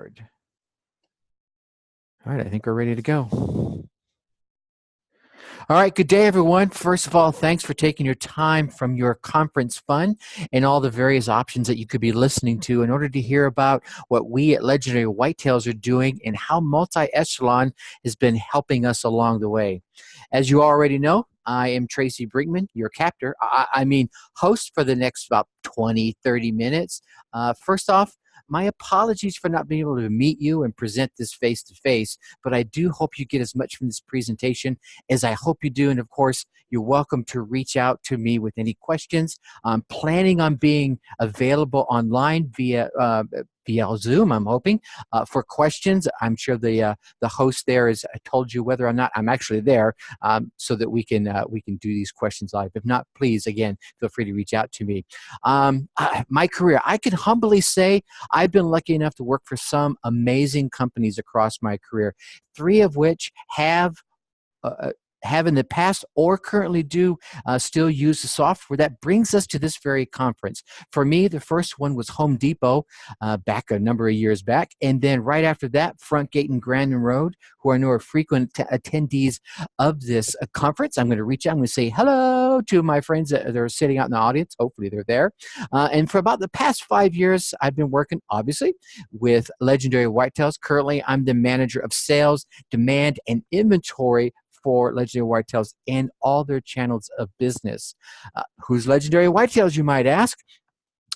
record. All right, I think we're ready to go. All right, good day, everyone. First of all, thanks for taking your time from your conference fund and all the various options that you could be listening to in order to hear about what we at Legendary Whitetails are doing and how Multi-Echelon has been helping us along the way. As you already know, I am Tracy Brinkman, your captor. I mean, host for the next about 20, 30 minutes. First off, my apologies for not being able to meet you and present this face-to-face, but I do hope you get as much from this presentation as I hope you do. And of course, you're welcome to reach out to me with any questions. I'm planning on being available online via Zoom, I'm hoping, for questions. I'm sure the host there has told you whether or not I'm actually there, so that we can do these questions live. If not, please, again, feel free to reach out to me. My career, I can humbly say I've been lucky enough to work for some amazing companies across my career, 3 of which have in the past or currently do still use the software. That brings us to this very conference. For me, the first one was Home Depot back a number of years back. And then right after that, Frontgate and Grandin Road, who I know are frequent attendees of this conference. I'm going to reach out. I'm going to say hello to my friends that are sitting out in the audience. Hopefully they're there. And for about the past 5 years, I've been working, obviously, with Legendary Whitetails. Currently, I'm the manager of sales, demand, and inventory for Legendary Whitetails and all their channels of business. Who's Legendary Whitetails, you might ask?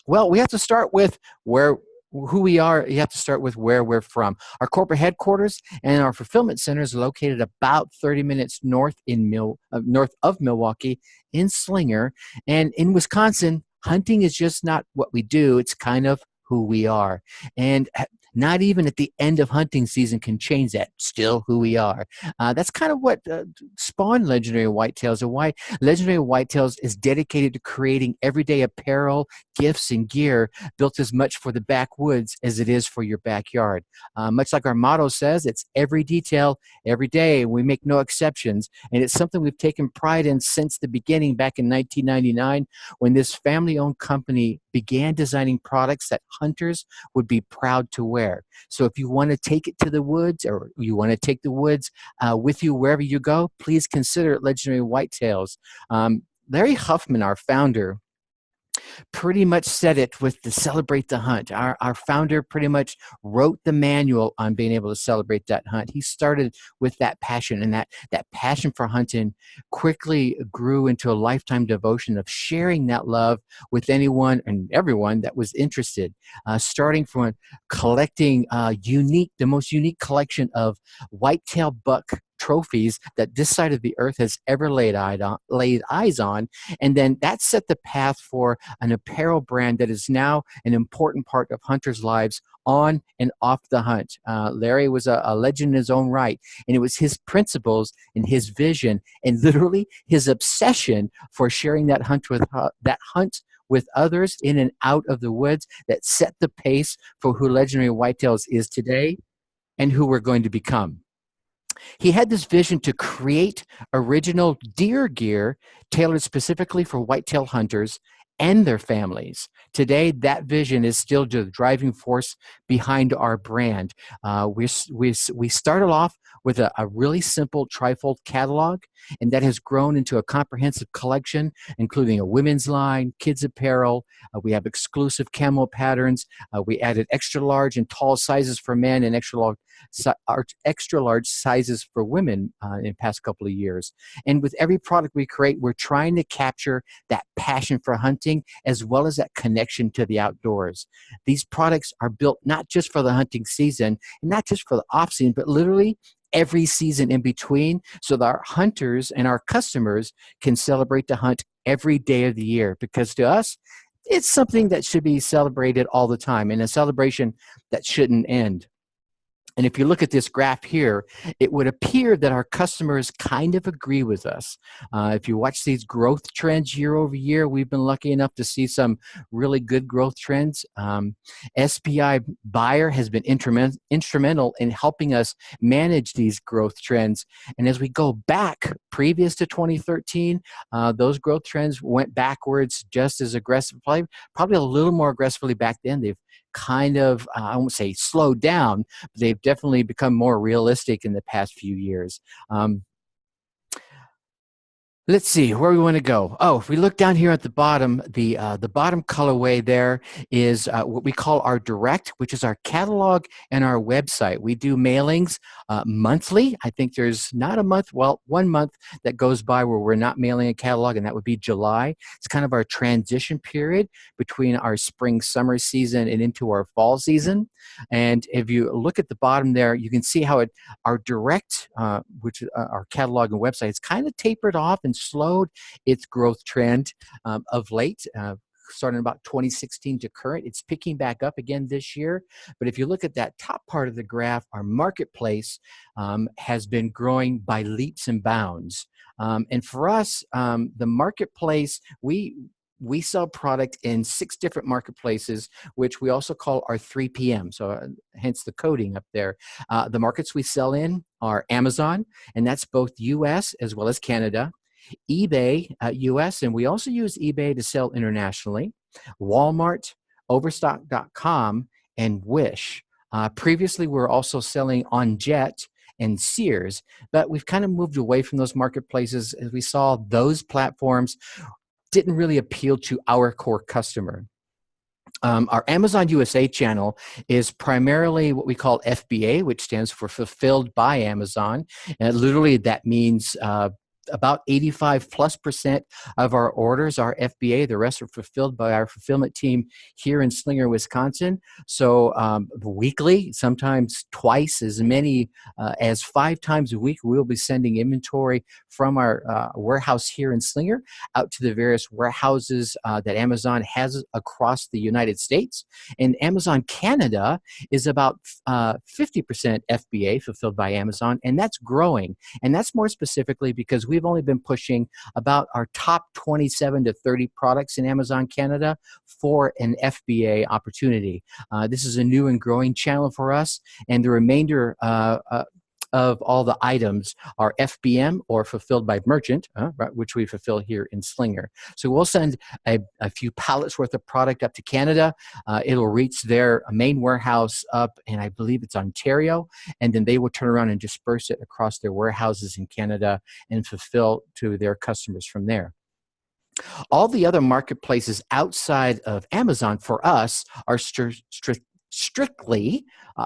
Well, we have to start with who we are. You have to start with where we're from. Our corporate headquarters and our fulfillment center is located about 30 minutes north of Milwaukee in Slinger. And in Wisconsin, hunting is just not what we do. It's kind of who we are. And not even at the end of hunting season can change that. Still who we are. That's kind of what spawned Legendary Whitetails, and why Legendary Whitetails is dedicated to creating everyday apparel, gifts, and gear built as much for the backwoods as it is for your backyard. Much like our motto says, it's every detail, every day. We make no exceptions. And it's something we've taken pride in since the beginning back in 1999, when this family-owned company began designing products that hunters would be proud to wear. So if you want to take it to the woods, or you want to take the woods with you wherever you go, please consider Legendary Whitetails. Larry Huffman, our founder, pretty much said it with the Celebrate the Hunt. Our founder pretty much wrote the manual on being able to celebrate that hunt. He started with that passion, and that passion for hunting quickly grew into a lifetime devotion of sharing that love with anyone and everyone that was interested, starting from collecting the most unique collection of whitetail buck trophies that this side of the earth has ever laid eyes on. And then that set the path for an apparel brand that is now an important part of hunters' lives on and off the hunt. Larry was a legend in his own right, and it was his principles and his vision and literally his obsession for sharing that hunt with others in and out of the woods that set the pace for who Legendary Whitetails is today and who we're going to become. He had this vision to create original deer gear tailored specifically for whitetail hunters and their families. Today, that vision is still the driving force behind our brand. We started off with a really simple trifold catalog, and that has grown into a comprehensive collection, including a women's line, kids apparel. We have exclusive camo patterns. We added extra large and tall sizes for men and extra large sizes for women in the past couple of years. And with every product we create, we're trying to capture that passion for hunting as well as that connection to the outdoors. These products are built not just for the hunting season and not just for the off season, but literally every season in between, so that our hunters and our customers can celebrate the hunt every day of the year. Because to us, it's something that should be celebrated all the time, and a celebration that shouldn't end. And if you look at this graph here, it would appear that our customers kind of agree with us. If you watch these growth trends year over year, we've been lucky enough to see some really good growth trends. SPI Buyer has been instrumental in helping us manage these growth trends. And as we go back previous to 2013, those growth trends went backwards just as aggressively, probably a little more aggressively back then. They've kind of, I won't say slowed down, but they've definitely become more realistic in the past few years. Let's see where we want to go. Oh, if we look down here at the bottom colorway there is what we call our direct, which is our catalog and our website. We do mailings monthly. I think there's not a month, well, 1 month that goes by where we're not mailing a catalog, and that would be July. It's kind of our transition period between our spring, summer season and into our fall season. And if you look at the bottom there, you can see how our direct, which is our catalog and website, it's kind of tapered off and slowed its growth trend of late. Starting about 2016 to current, it's picking back up again this year. But if you look at that top part of the graph, our marketplace has been growing by leaps and bounds. And for us, the marketplace, we sell product in 6 different marketplaces, which we also call our 3PM. So hence the coding up there. The markets we sell in are Amazon, and that's both US as well as Canada. eBay US, and we also use eBay to sell internationally. Walmart, Overstock.com, and Wish. Previously, we were also selling on Jet and Sears, but we've kind of moved away from those marketplaces as we saw those platforms didn't really appeal to our core customer. Our Amazon USA channel is primarily what we call FBA, which stands for Fulfilled by Amazon. And literally that means about 85+% of our orders are FBA. The rest are fulfilled by our fulfillment team here in Slinger, Wisconsin. So weekly, sometimes twice as many as 5 times a week, we'll be sending inventory from our warehouse here in Slinger out to the various warehouses that Amazon has across the United States. And Amazon Canada is about 50% FBA, Fulfilled by Amazon, and that's growing. And that's more specifically because we've only been pushing about our top 27 to 30 products in Amazon Canada for an FBA opportunity. This is a new and growing channel for us, and the remainder of all the items are FBM or Fulfilled by Merchant, which we fulfill here in Slinger. So we'll send a few pallets worth of product up to Canada. It'll reach their main warehouse up, and I believe it's Ontario, and then they will turn around and disperse it across their warehouses in Canada and fulfill to their customers from there. All the other marketplaces outside of Amazon for us are strictly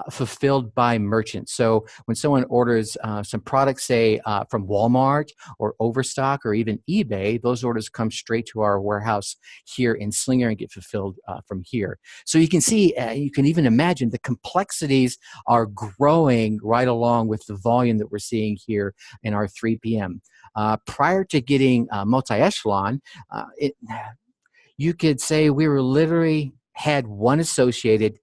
fulfilled by merchants. So when someone orders some products, say from Walmart or Overstock or even eBay, those orders come straight to our warehouse here in Slinger and get fulfilled from here. So you can see, you can even imagine the complexities are growing right along with the volume that we're seeing here in our 3PM. Prior to getting multi-echelon, you could say we were literally had one associated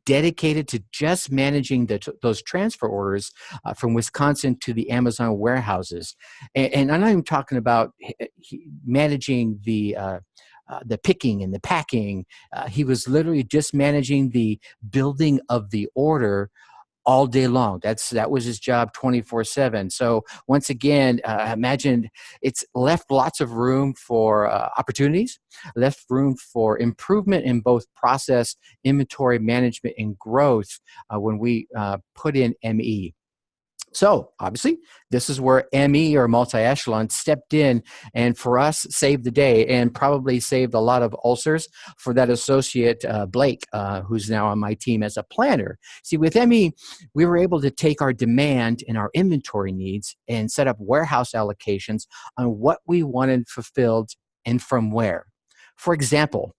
dedicated to just managing those transfer orders from Wisconsin to the Amazon warehouses. And I'm not even talking about managing the picking and the packing. He was literally just managing the building of the order all day long. That was his job 24/7. So once again, imagine it's left lots of room for opportunities, left room for improvement in both process, inventory management, and growth when we put in ME. So obviously, this is where ME or multi-echelon stepped in and for us saved the day and probably saved a lot of ulcers for that associate, Blake, who's now on my team as a planner. See, with ME, we were able to take our demand and our inventory needs and set up warehouse allocations on what we wanted fulfilled and from where. For example,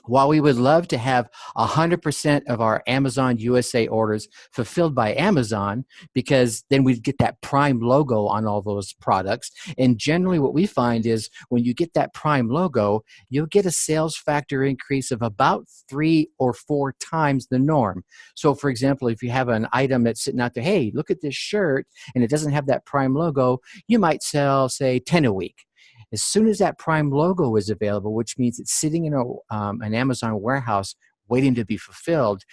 while we would love to have 100% of our Amazon USA orders fulfilled by Amazon, because then we'd get that Prime logo on all those products. And generally what we find is when you get that Prime logo, you'll get a sales factor increase of about 3 or 4 times the norm. So for example, if you have an item that's sitting out there, hey, look at this shirt, and it doesn't have that Prime logo, you might sell, say, 10 a week. As soon as that Prime logo is available, which means it's sitting in an Amazon warehouse waiting to be fulfilled,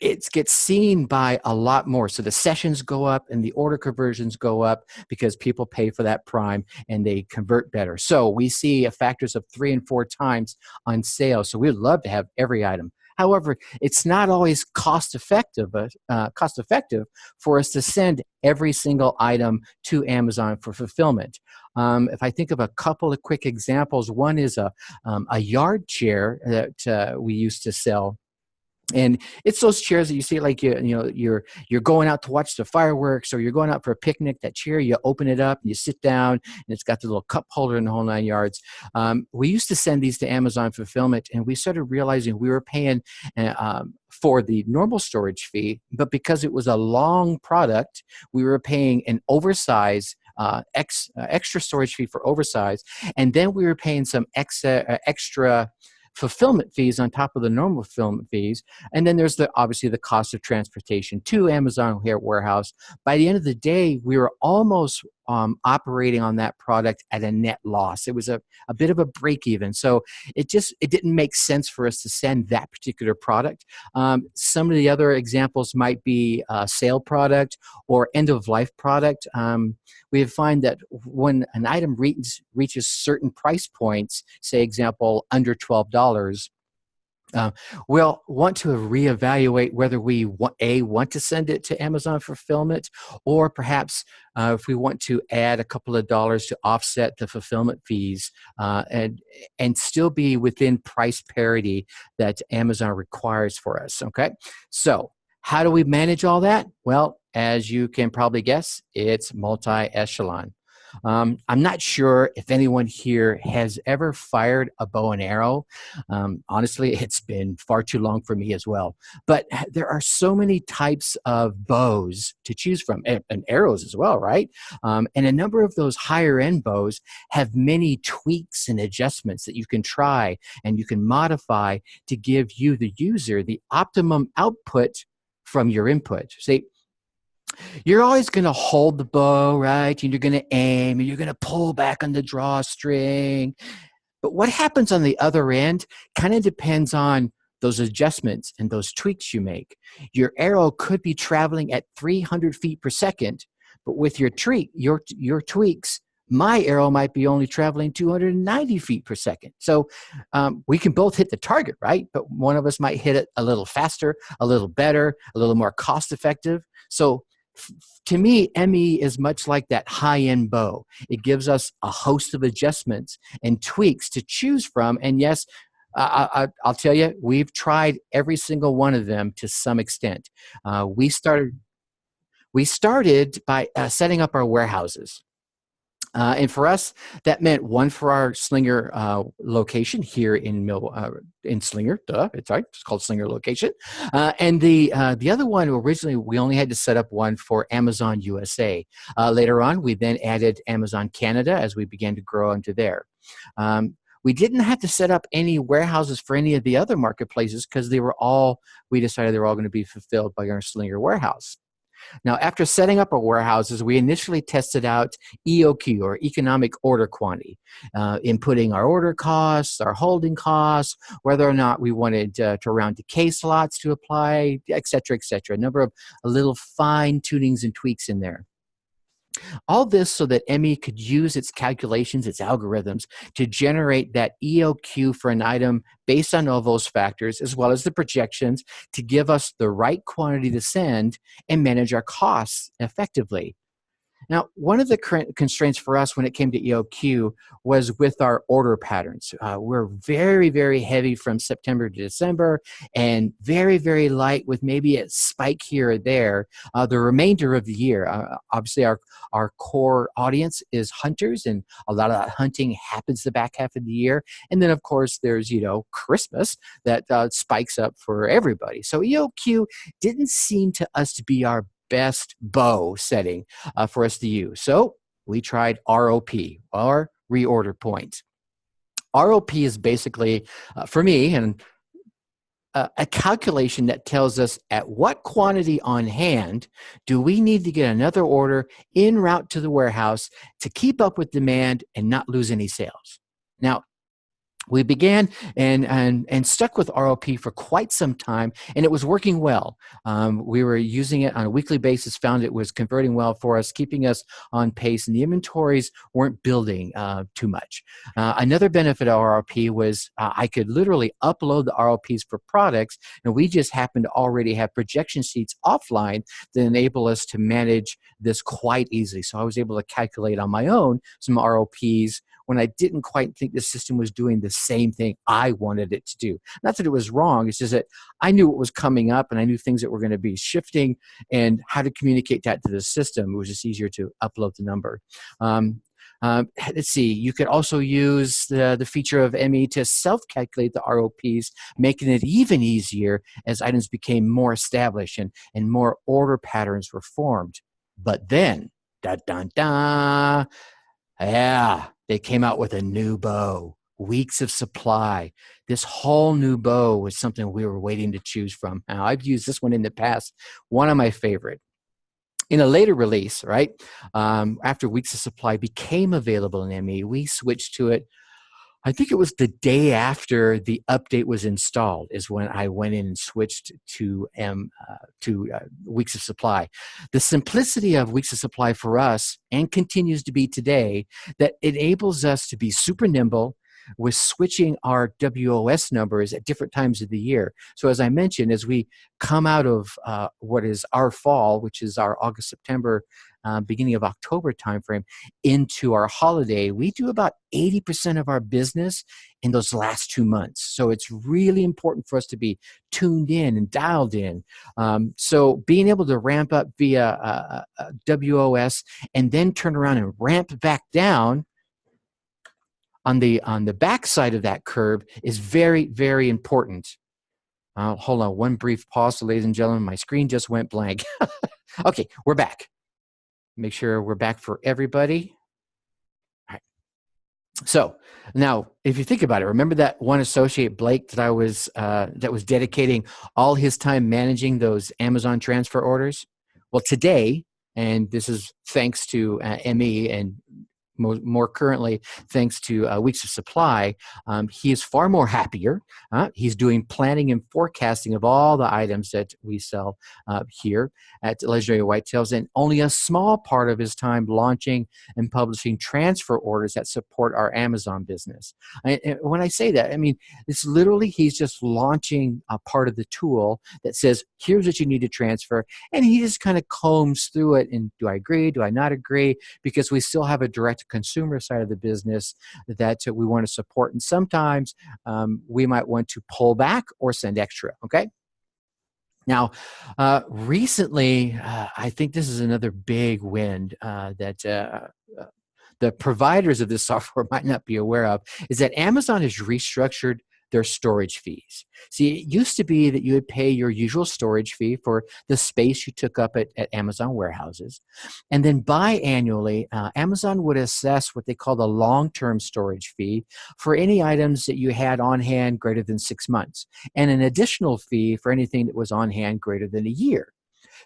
it gets seen by a lot more. So the sessions go up and the order conversions go up because people pay for that Prime and they convert better. So we see factors of 3 and 4 times on sales. So we'd love to have every item. However, it's not always cost effective for us to send every single item to Amazon for fulfillment. If I think of a couple of quick examples, one is a yard chair that we used to sell. And it's those chairs that you see, like you're going out to watch the fireworks, or you're going out for a picnic. That chair, you open it up, and you sit down, and it's got the little cup holder in the whole 9 yards. We used to send these to Amazon fulfillment, and we started realizing we were paying for the normal storage fee, but because it was a long product, we were paying an oversized extra storage fee for oversize, and then we were paying some extra fulfillment fees on top of the normal fulfillment fees. And then there's obviously the cost of transportation to Amazon warehouse. By the end of the day, we were almost operating on that product at a net loss. It was a bit of a break even. So it didn't make sense for us to send that particular product. Some of the other examples might be a sale product or end of life product. We find that when an item reaches certain price points, say example under $12, we'll want to reevaluate whether we want to send it to Amazon fulfillment, or perhaps if we want to add a couple of dollars to offset the fulfillment fees and still be within price parity that Amazon requires for us. Okay, so how do we manage all that? Well, as you can probably guess, it's multi-echelon. I'm not sure if anyone here has ever fired a bow and arrow. Honestly, it's been far too long for me as well. But there are so many types of bows to choose from, and arrows as well, right? And a number of those higher end bows have many tweaks and adjustments that you can try and you can modify to give you, the user, the optimum output from your input. See, you're always going to hold the bow, right? And you're going to aim, and you're going to pull back on the drawstring. But what happens on the other end kind of depends on those adjustments and those tweaks you make. Your arrow could be traveling at 300 feet per second, but with your tweaks, my arrow might be only traveling 290 feet per second. So we can both hit the target, right? But one of us might hit it a little faster, a little better, a little more cost effective. So to me, ME is much like that high-end bow. It gives us a host of adjustments and tweaks to choose from. And yes, I'll tell you, we've tried every single one of them to some extent. We started by setting up our warehouses. And for us, that meant one for our Slinger location here in Slinger. It's called Slinger location. And the other one, originally, we only had to set up one for Amazon USA. Later on, we then added Amazon Canada as we began to grow into there. We didn't have to set up any warehouses for any of the other marketplaces because we decided they were all going to be fulfilled by our Slinger warehouse. Now, after setting up our warehouses, we initially tested out EOQ, or economic order quantity, inputting our order costs, our holding costs, whether or not we wanted to round to case lots to apply, et cetera, a number of little fine tunings and tweaks in there. All this so that ME could use its calculations, its algorithms, to generate that EOQ for an item based on all those factors, as well as the projections, to give us the right quantity to send and manage our costs effectively. Now, one of the constraints for us when it came to EOQ was with our order patterns. We're very, very heavy from September to December, and very, very light with maybe a spike here or there the remainder of the year. Obviously, our core audience is hunters, and a lot of that hunting happens the back half of the year. And then, of course, there's, Christmas that spikes up for everybody. So EOQ didn't seem to us to be our best bow setting for us to use. So we tried ROP, or reorder point. ROP is basically, for me, a calculation that tells us at what quantity on hand do we need to get another order en route to the warehouse to keep up with demand and not lose any sales. Now, We began and stuck with ROP for quite some time, and it was working well. We were using it on a weekly basis, found it was converting well for us, keeping us on pace, and the inventories weren't building too much. Another benefit of ROP was I could literally upload the ROPs for products, and we just happened to already have projection sheets offline that enable us to manage this quite easily. So I was able to calculate on my own some ROPs when I didn't quite think the system was doing the same thing I wanted it to do. Not that it was wrong, it's just that I knew what was coming up and I knew things that were going to be shifting and how to communicate that to the system. It was just easier to upload the number. Let's see, you could also use the feature of ME to self-calculate the ROPs, making it even easier as items became more established and more order patterns were formed. But then, dun dun dun, yeah, they came out with a new bow, weeks of supply. This whole new bow was something we were waiting to choose from. Now, I've used this one in the past, one of my favorite. In a later release, right, after weeks of supply became available in ME, we switched to it. I think it was the day after the update was installed is when I went in and switched to weeks of supply. The simplicity of weeks of supply for us, and continues to be today, that enables us to be super nimble with switching our WOS numbers at different times of the year. So as I mentioned, as we come out of what is our fall, which is our August, September, beginning of October timeframe, into our holiday, we do about 80% of our business in those last 2 months. So it's really important for us to be tuned in and dialed in. So being able to ramp up via WOS and then turn around and ramp back down on the back side of that curve is very, very important. Hold on one brief pause, ladies and gentlemen. My screen just went blank. Okay, we're back. Make sure we're back for everybody. All right. So now, if you think about it, remember that one associate, Blake, that was dedicating all his time managing those Amazon transfer orders? Well, today, and this is thanks to ME and more currently, thanks to weeks of supply, he is far more happier. He's doing planning and forecasting of all the items that we sell here at Legendary Whitetails, and only a small part of his time launching and publishing transfer orders that support our Amazon business. And when I say that, I mean, it's literally he's just launching a part of the tool that says, here's what you need to transfer, and he just kind of combs through it and do I agree, do I not agree, because we still have a direct consumer side of the business that we want to support, and sometimes we might want to pull back or send extra. Okay. Now, recently, I think this is another big win that the providers of this software might not be aware of, is that Amazon has restructured their storage fees. See, it used to be that you would pay your usual storage fee for the space you took up at Amazon warehouses. And then biannually, Amazon would assess what they call the long-term storage fee for any items that you had on hand greater than 6 months, and an additional fee for anything that was on hand greater than a year.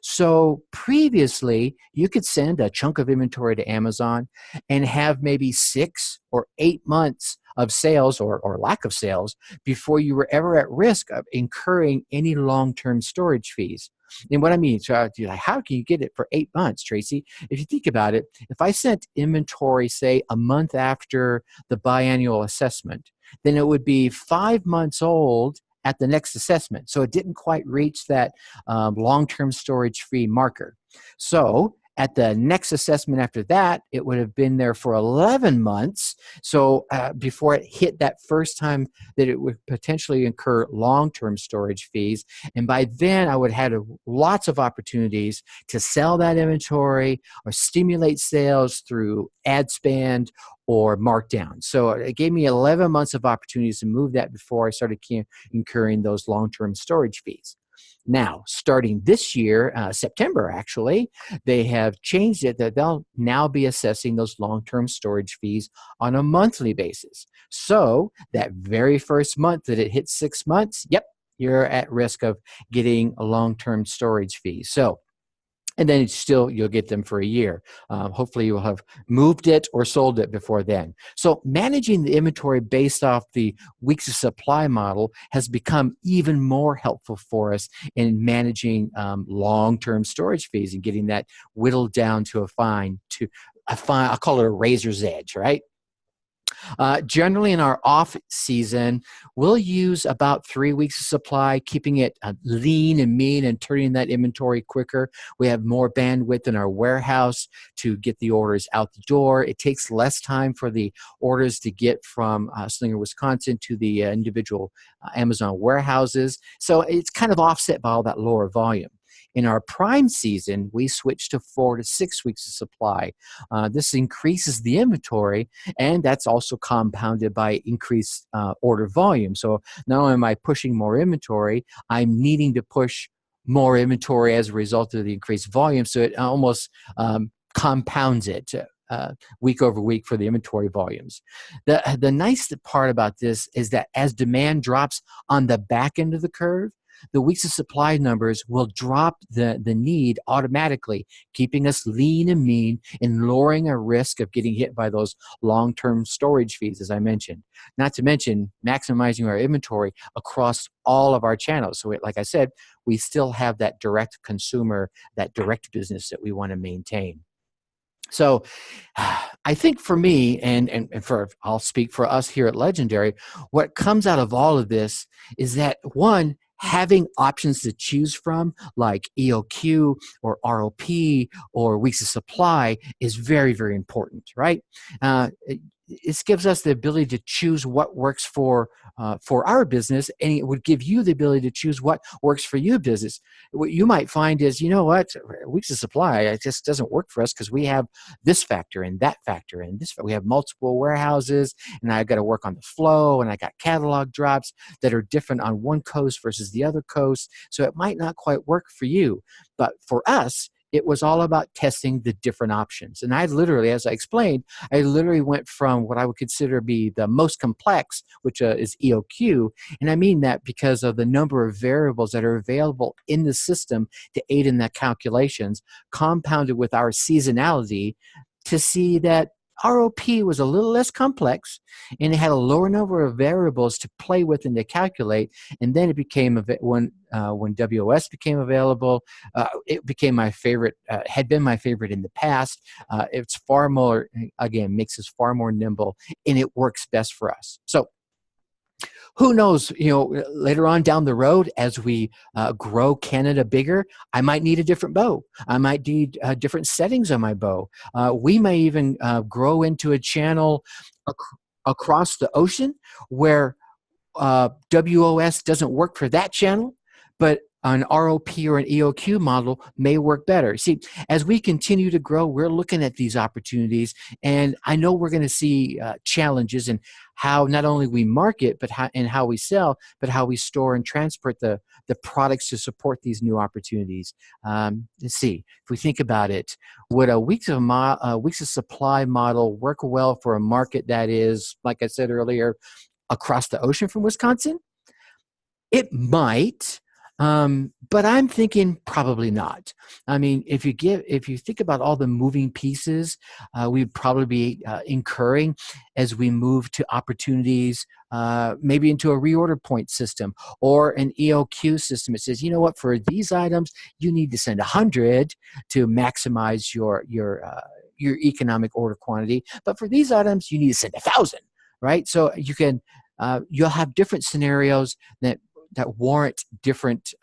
So previously, you could send a chunk of inventory to Amazon and have maybe 6 or 8 months of sales or lack of sales before you were ever at risk of incurring any long-term storage fees. And what I mean, so you're like, how can you get it for 8 months, Tracy? If you think about it, if I sent inventory, say, a month after the biannual assessment, then it would be 5 months old at the next assessment. So it didn't quite reach that long-term storage fee marker. So at the next assessment after that, it would have been there for 11 months. So before it hit that first time that it would potentially incur long-term storage fees. And by then, I would have had lots of opportunities to sell that inventory or stimulate sales through ad spend or markdown. So it gave me 11 months of opportunities to move that before I started incurring those long-term storage fees. Now, starting this year, September actually, they have changed it that they'll now be assessing those long-term storage fees on a monthly basis. So that very first month that it hits 6 months, yep, you're at risk of getting a long-term storage fee. So and then you'll get them for a year. Hopefully you will have moved it or sold it before then. So managing the inventory based off the weeks of supply model has become even more helpful for us in managing long-term storage fees and getting that whittled down to a fine, I'll call it a razor's edge, right? Generally, in our off season, we'll use about 3 weeks of supply, keeping it lean and mean and turning that inventory quicker. We have more bandwidth in our warehouse to get the orders out the door. It takes less time for the orders to get from Slinger, Wisconsin to the individual Amazon warehouses. So it's kind of offset by all that lower volume. In our prime season, we switch to 4 to 6 weeks of supply. This increases the inventory, and that's also compounded by increased order volume. So not only am I pushing more inventory, I'm needing to push more inventory as a result of the increased volume. So it almost compounds it week over week for the inventory volumes. The nice part about this is that as demand drops on the back end of the curve, the weeks of supply numbers will drop the need automatically, keeping us lean and mean and lowering our risk of getting hit by those long-term storage fees, as I mentioned. Not to mention maximizing our inventory across all of our channels. So like I said, we still have that direct consumer, that direct business that we want to maintain. So I think for me, and I'll speak for us here at Legendary, what comes out of all of this is that, one, having options to choose from like EOQ or ROP or weeks of supply is very, very important, right? It gives us the ability to choose what works for our business, and it would give you the ability to choose what works for your business. What you might find is, you know what, weeks of supply, it just doesn't work for us because we have this factor and that factor and this. We have multiple warehouses, and I've got to work on the flow, and I got catalog drops that are different on one coast versus the other coast. So it might not quite work for you, but for us, it was all about testing the different options. And I literally, as I explained, I literally went from what I would consider to be the most complex, which is EOQ. And I mean that because of the number of variables that are available in the system to aid in the calculations, compounded with our seasonality, to see that ROP was a little less complex and it had a lower number of variables to play with and to calculate. And then it became, when WOS became available, it became my favorite, had been my favorite in the past. It's far more, again, makes us far more nimble, and it works best for us. So who knows, later on down the road, as we grow Canada bigger, I might need a different bow. I might need different settings on my bow. We may even grow into a channel across the ocean where WOS doesn't work for that channel, but an ROP or an EOQ model may work better. See, as we continue to grow, we're looking at these opportunities, and I know we're going to see challenges in how not only we market, but how we sell, but how we store and transport the products to support these new opportunities. Let's see, if we think about it, would a weeks of supply model work well for a market that is, like I said earlier, across the ocean from Wisconsin? It might. But I'm thinking probably not. I mean, if you think about all the moving pieces, we'd probably be incurring as we move to opportunities, maybe into a reorder point system or an EOQ system. It says, you know what, for these items, you need to send 100 to maximize your economic order quantity. But for these items, you need to send 1,000, right? So you'll have different scenarios that warrant different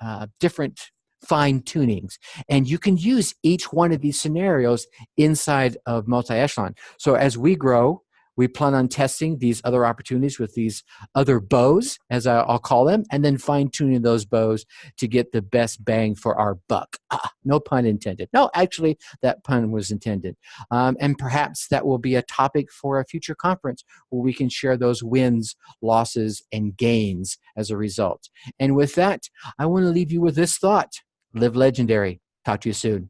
fine tunings, and you can use each one of these scenarios inside of multi-echelon. So as we grow, we plan on testing these other opportunities with these other bows, as I'll call them, and then fine-tuning those bows to get the best bang for our buck. No pun intended. No, actually, that pun was intended. And perhaps that will be a topic for a future conference where we can share those wins, losses, and gains as a result. And with that, I want to leave you with this thought. Live legendary. Talk to you soon.